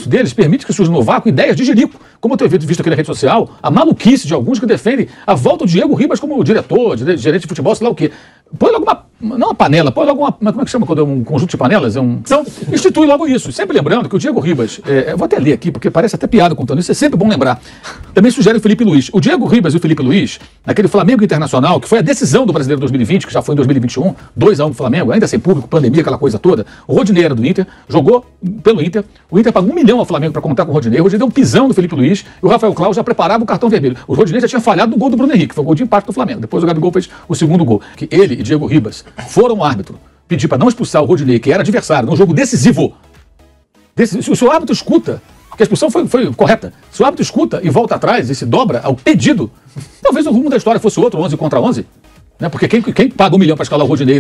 deles permite que surjam no vácuo ideias de jirico, como eu tenho visto aqui na rede social, a maluquice de alguns que defendem a volta do Diego Ribas como diretor, gerente de futebol, sei lá o quê. Põe logo não uma panela, põe logo como é que chama quando é um conjunto de panelas? Então, institui logo isso. Sempre lembrando que o Diego Ribas, eu vou até ler aqui, porque parece até piada contando isso, é sempre bom lembrar. Também sugere o Felipe Luiz. O Diego Ribas e o Felipe Luiz, naquele Flamengo Internacional, que foi a decisão do Brasileiro 2020, que já foi em 2021, 2-1 do Flamengo, ainda sem público, pandemia, aquela coisa toda. O Rodinei era do Inter, jogou pelo Inter, o Inter pagou 1 milhão ao Flamengo para contar com o Rodinei deu um pisão do Felipe Luiz, e o Rafael Claus já preparava o cartão vermelho. O Rodinei já tinha falhado no gol do Bruno Henrique, que foi o gol de empate do Flamengo. Depois o Gabigol fez o segundo gol. Que ele e Diego Ribas foram o árbitro pedir para não expulsar o Rodinei, que era adversário, num jogo decisivo. Se o árbitro escuta, porque a expulsão foi correta, se o árbitro escuta e volta atrás e se dobra ao pedido, talvez o rumo da história fosse outro, 11 contra 11. Né? Porque quem paga 1 milhão para escalar o Rodinei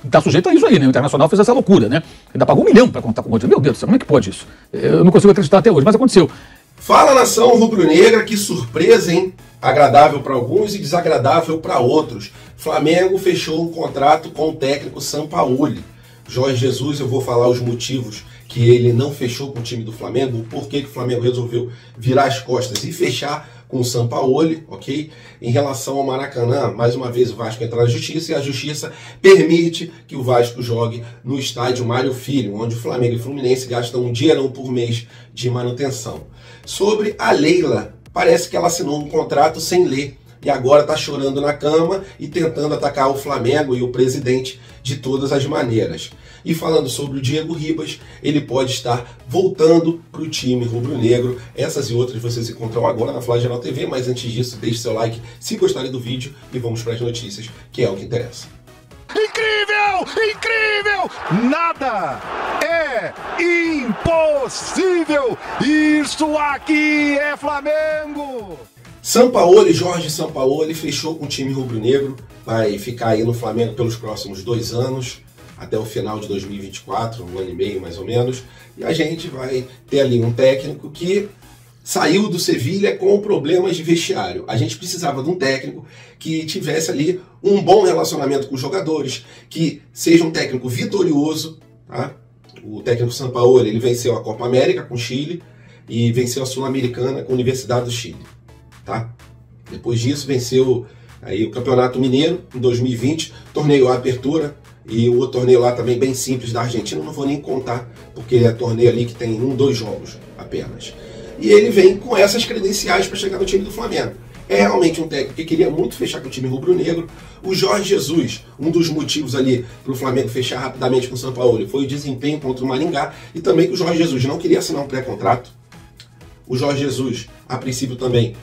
está sujeito a isso aí, né? O Internacional fez essa loucura, né? Ainda pagou 1 milhão para contar com o Rodinei. Meu Deus do céu, como é que pode isso? Eu não consigo acreditar até hoje, mas aconteceu. Fala, nação rubro-negra, que surpresa, hein? Agradável para alguns e desagradável para outros. Flamengo fechou um contrato com o técnico Sampaoli. Jorge Jesus, eu vou falar os motivos que ele não fechou com o time do Flamengo, por que o Flamengo resolveu virar as costas e fechar com o Sampaoli, ok? Em relação ao Maracanã, mais uma vez o Vasco entra na justiça e a justiça permite que o Vasco jogue no estádio Mário Filho, onde o Flamengo e o Fluminense gastam um dinheirão por mês de manutenção. Sobre a Leila, parece que ela assinou um contrato sem ler e agora está chorando na cama e tentando atacar o Flamengo e o presidente de todas as maneiras. E falando sobre o Diego Ribas, ele pode estar voltando para o time rubro-negro. Essas e outras vocês encontram agora na Flagel TV, mas antes disso, deixe seu like se gostarem do vídeo e vamos para as notícias, que é o que interessa. Incrível! Incrível! Nada é impossível! Isso aqui é Flamengo! Sampaoli, Jorge Sampaoli, fechou com o time rubro-negro, vai ficar aí no Flamengo pelos próximos 2 anos, até o final de 2024, 1 ano e meio mais ou menos, e a gente vai ter ali um técnico que saiu do Sevilha com problemas de vestiário. A gente precisava de um técnico que tivesse ali um bom relacionamento com os jogadores, que seja um técnico vitorioso, tá? O técnico Sampaoli, ele venceu a Copa América com o Chile e venceu a Sul-Americana com a Universidade do Chile, tá? Depois disso venceu aí o Campeonato Mineiro em 2020, torneio Apertura, e o outro torneio lá também bem simples da Argentina, não vou nem contar, porque é torneio ali que tem 1, 2 jogos apenas. E ele vem com essas credenciais para chegar no time do Flamengo. É realmente um técnico que queria muito fechar com o time rubro-negro. O Jorge Jesus, um dos motivos ali para o Flamengo fechar rapidamente com o Sampaoli foi o desempenho contra o Maringá e também que o Jorge Jesus não queria assinar um pré-contrato. O Jorge Jesus, a princípio também,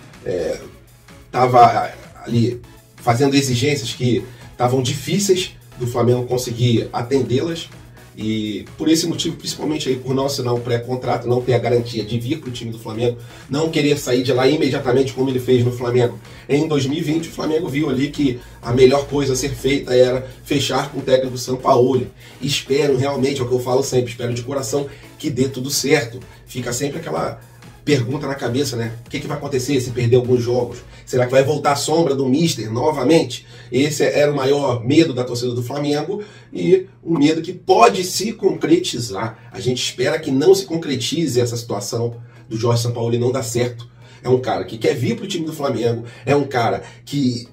estava ali fazendo exigências que estavam difíceis do Flamengo conseguir atendê-las, e por esse motivo, principalmente aí por não assinar um pré-contrato, não ter a garantia de vir para o time do Flamengo, não querer sair de lá imediatamente como ele fez no Flamengo em 2020, o Flamengo viu ali que a melhor coisa a ser feita era fechar com o técnico Sampaoli. Espero realmente, é o que eu falo sempre, espero de coração que dê tudo certo. Fica sempre aquela pergunta na cabeça, né? O que vai acontecer se perder alguns jogos? Será que vai voltar a sombra do Mister novamente? Esse era o maior medo da torcida do Flamengo e um medo que pode se concretizar. A gente espera que não se concretize essa situação do Jorge Sampaoli não dar certo. É um cara que quer vir para o time do Flamengo, é um cara que,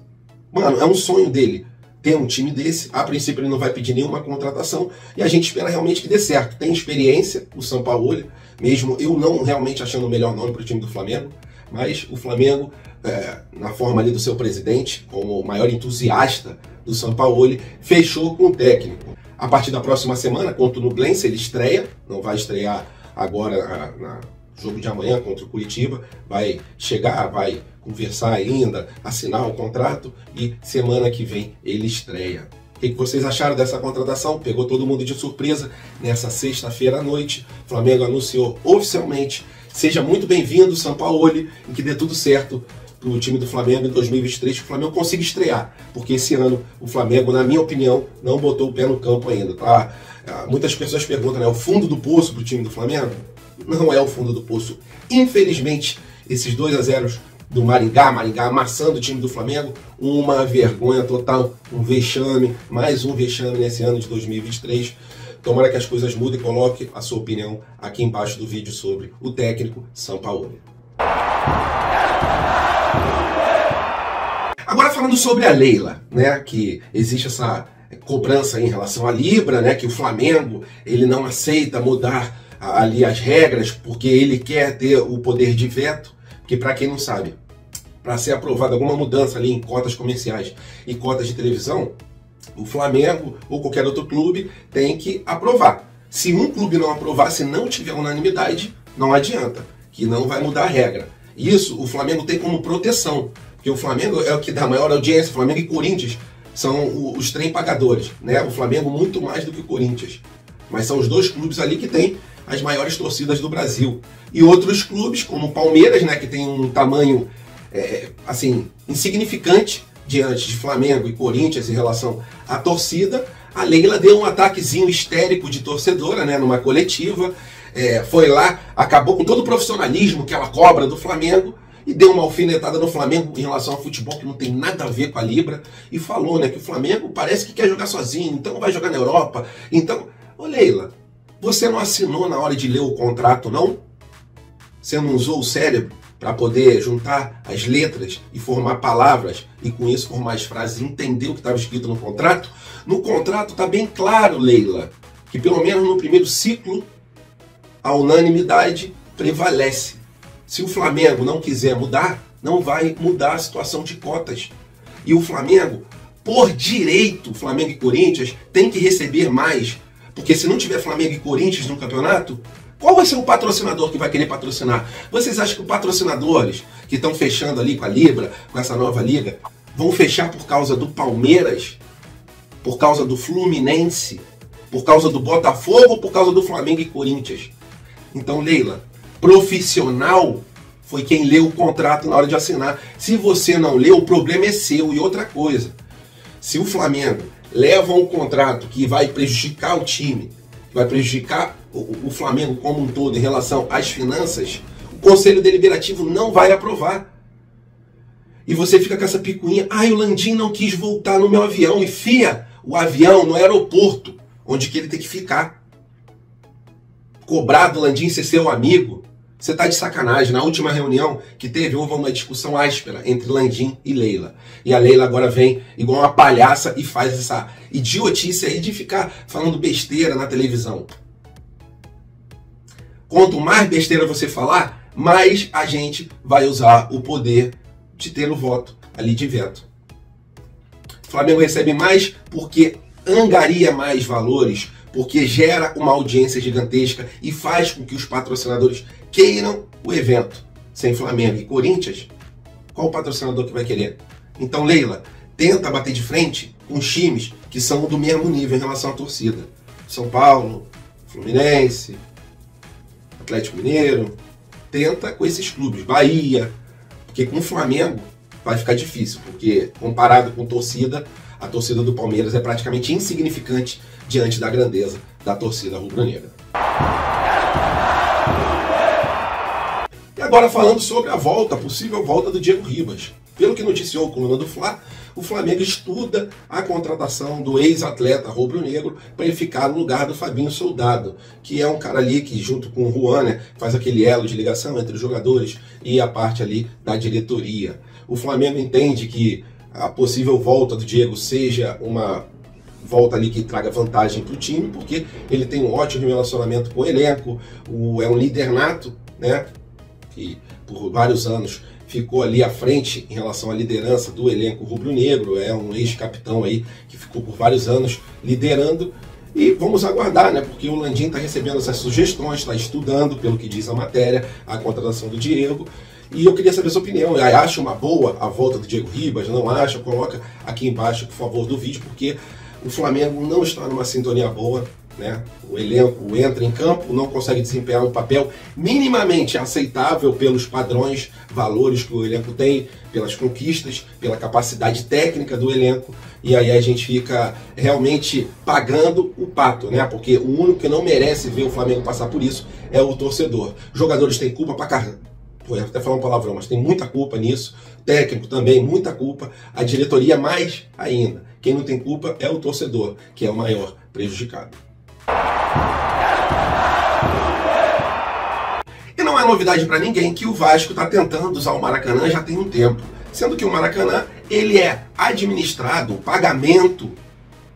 mano, é um sonho dele ter um time desse. A princípio ele não vai pedir nenhuma contratação e a gente espera realmente que dê certo. Tem experiência o Sampaoli, mesmo eu não realmente achando o melhor nome para o time do Flamengo, mas o Flamengo, na forma ali do seu presidente, como o maior entusiasta do Sampaoli, fechou com o técnico. A partir da próxima semana, contra o Nublense, ele estreia, não vai estrear agora no jogo de amanhã contra o Curitiba, vai chegar, vai conversar ainda, assinar o contrato e semana que vem ele estreia. O que vocês acharam dessa contratação? Pegou todo mundo de surpresa nessa sexta-feira à noite. O Flamengo anunciou oficialmente. Seja muito bem-vindo, Sampaoli, e que dê tudo certo para o time do Flamengo em 2023, que o Flamengo consiga estrear. Porque esse ano o Flamengo, na minha opinião, não botou o pé no campo ainda. Tá? Muitas pessoas perguntam, né? O fundo do poço para o time do Flamengo? Não é o fundo do poço. Infelizmente, esses 2-0 do Maringá amassando o time do Flamengo, uma vergonha total, um vexame, mais um vexame nesse ano de 2023. Tomara que as coisas mudem. Coloque a sua opinião aqui embaixo do vídeo sobre o técnico Sampaoli. Agora falando sobre a Leila, né, que existe essa cobrança em relação à Libra, né, que o Flamengo ele não aceita mudar ali as regras porque ele quer ter o poder de veto, porque para quem não sabe, para ser aprovada alguma mudança ali em cotas comerciais e cotas de televisão, o Flamengo ou qualquer outro clube tem que aprovar. Se um clube não aprovar, se não tiver unanimidade, não adianta, que não vai mudar a regra. Isso o Flamengo tem como proteção, porque o Flamengo é o que dá maior audiência. Flamengo e Corinthians são os trem pagadores, né? O Flamengo muito mais do que o Corinthians, mas são os dois clubes ali que têm as maiores torcidas do Brasil. E outros clubes, como o Palmeiras, né, que tem um tamanho assim, insignificante diante de Flamengo e Corinthians em relação à torcida. A Leila deu um ataquezinho histérico de torcedora, né, numa coletiva, foi lá, acabou com todo o profissionalismo que ela cobra do Flamengo e deu uma alfinetada no Flamengo em relação ao futebol, que não tem nada a ver com a Libra, e falou, né, que o Flamengo parece que quer jogar sozinho, então vai jogar na Europa. Então, ô Leila, você não assinou na hora de ler o contrato, não? Você não usou o cérebro para poder juntar as letras e formar palavras e com isso formar as frases e entender o que estava escrito no contrato? No contrato está bem claro, Leila, que pelo menos no primeiro ciclo a unanimidade prevalece. Se o Flamengo não quiser mudar, não vai mudar a situação de cotas. E o Flamengo, por direito, Flamengo e Corinthians, tem que receber mais. Porque se não tiver Flamengo e Corinthians no campeonato, qual vai ser o patrocinador que vai querer patrocinar? Vocês acham que os patrocinadores que estão fechando ali com a Libra, com essa nova liga, vão fechar por causa do Palmeiras? Por causa do Fluminense? Por causa do Botafogo ou por causa do Flamengo e Corinthians? Então, Leila, profissional foi quem leu o contrato na hora de assinar. Se você não leu, o problema é seu. E outra coisa, se o Flamengo leva um contrato que vai prejudicar o time, que vai prejudicar o Flamengo como um todo em relação às finanças, o Conselho Deliberativo não vai aprovar. E você fica com essa picuinha, o Landim não quis voltar no meu avião, enfia o avião no aeroporto, onde que ele tem que ficar. Cobrar do Landim ser seu amigo, você tá de sacanagem. Na última reunião que teve, houve uma discussão áspera entre Landim e Leila. E a Leila agora vem igual uma palhaça e faz essa idiotice aí de ficar falando besteira na televisão. Quanto mais besteira você falar, mais a gente vai usar o poder de ter o voto ali de veto. O Flamengo recebe mais porque angaria mais valores, porque gera uma audiência gigantesca e faz com que os patrocinadores queiram o evento. Sem Flamengo e Corinthians, qual o patrocinador que vai querer? Então, Leila, tenta bater de frente com os times que são do mesmo nível em relação à torcida. São Paulo, Fluminense, Atlético Mineiro. Tenta com esses clubes, Bahia, porque com o Flamengo vai ficar difícil, porque comparado com torcida, a torcida do Palmeiras é praticamente insignificante diante da grandeza da torcida rubro-negra. E agora falando sobre a volta, a possível volta do Diego Ribas. Pelo que noticiou a coluna do Fla, o Flamengo estuda a contratação do ex-atleta rubro-negro para ele ficar no lugar do Fabinho Soldado, que é um cara ali que, junto com o Juan, né, faz aquele elo de ligação entre os jogadores e a parte ali da diretoria. O Flamengo entende que a possível volta do Diego seja uma volta ali que traga vantagem para o time, porque ele tem um ótimo relacionamento com o elenco, é um líder nato, né, que por vários anos ficou ali à frente em relação à liderança do elenco rubro-negro, é um ex-capitão aí que ficou por vários anos liderando. E vamos aguardar, né? Porque o Landim está recebendo essas sugestões, está estudando, pelo que diz a matéria, a contratação do Diego. E eu queria saber a sua opinião. Acha uma boa a volta do Diego Ribas? Não acha? Coloca aqui embaixo, por favor, do vídeo, porque o Flamengo não está numa sintonia boa, né? O elenco entra em campo, não consegue desempenhar um papel minimamente aceitável pelos padrões, valores que o elenco tem, pelas conquistas, pela capacidade técnica do elenco, e aí a gente fica realmente pagando o pato, né? Porque o único que não merece ver o Flamengo passar por isso é o torcedor. Os jogadores têm culpa pra caramba. Pô, eu até falar um palavrão, mas tem muita culpa nisso. O técnico também, muita culpa. A diretoria mais ainda. Quem não tem culpa é o torcedor, que é o maior prejudicado. E não é novidade para ninguém que o Vasco está tentando usar o Maracanã já tem um tempo. Sendo que o Maracanã, ele é administrado, o pagamento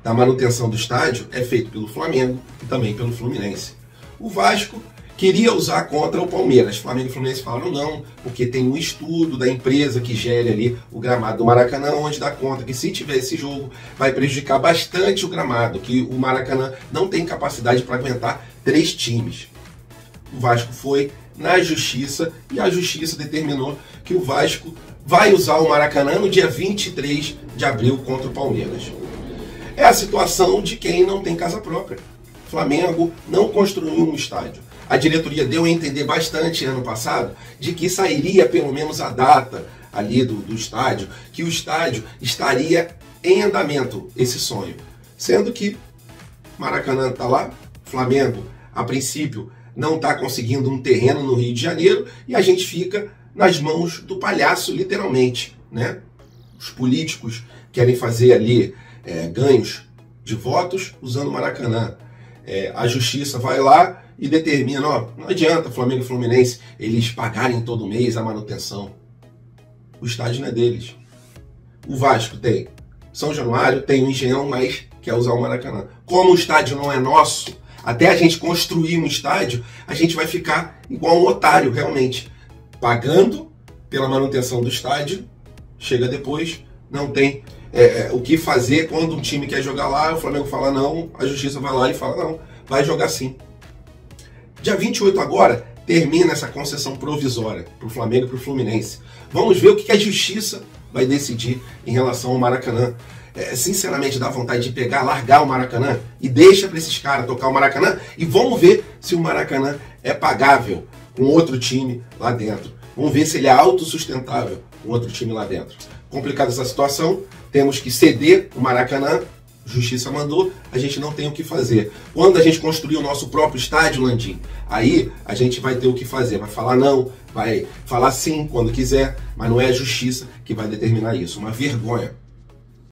da manutenção do estádio é feito pelo Flamengo e também pelo Fluminense. O Vasco queria usar contra o Palmeiras. Flamengo e Fluminense falaram não, porque tem um estudo da empresa que gere ali o gramado do Maracanã, onde dá conta que se tiver esse jogo vai prejudicar bastante o gramado, que o Maracanã não tem capacidade para aguentar 3 times. O Vasco foi na justiça e a justiça determinou que o Vasco vai usar o Maracanã no dia 23 de abril contra o Palmeiras. É a situação de quem não tem casa própria. O Flamengo não construiu um estádio. A diretoria deu a entender bastante ano passado de que sairia pelo menos a data ali do estádio, que o estádio estaria em andamento, esse sonho. Sendo que Maracanã está lá, Flamengo, a princípio, não está conseguindo um terreno no Rio de Janeiro e a gente fica nas mãos do palhaço, literalmente, né? Os políticos querem fazer ali ganhos de votos usando o Maracanã. A justiça vai lá e determina, ó, não adianta Flamengo e Fluminense eles pagarem todo mês a manutenção. O estádio não é deles. O Vasco tem São Januário, tem o Engenhão, mas quer usar o Maracanã. Como o estádio não é nosso, até a gente construir um estádio, a gente vai ficar igual um otário, realmente. Pagando pela manutenção do estádio, chega depois, não tem o que fazer quando um time quer jogar lá, o Flamengo fala não, a justiça vai lá e fala não, vai jogar sim. Dia 28 agora, termina essa concessão provisória para o Flamengo e para o Fluminense. Vamos ver o que a justiça vai decidir em relação ao Maracanã. Sinceramente, dá vontade de pegar, largar o Maracanã e deixa para esses caras tocar o Maracanã e vamos ver se o Maracanã é pagável com outro time lá dentro. Vamos ver se ele é autossustentável com outro time lá dentro. Complicada essa situação, temos que ceder o Maracanã, justiça mandou, a gente não tem o que fazer. Quando a gente construir o nosso próprio estádio, Landim, aí a gente vai ter o que fazer, vai falar não, vai falar sim quando quiser, mas não é a justiça que vai determinar isso. Uma vergonha.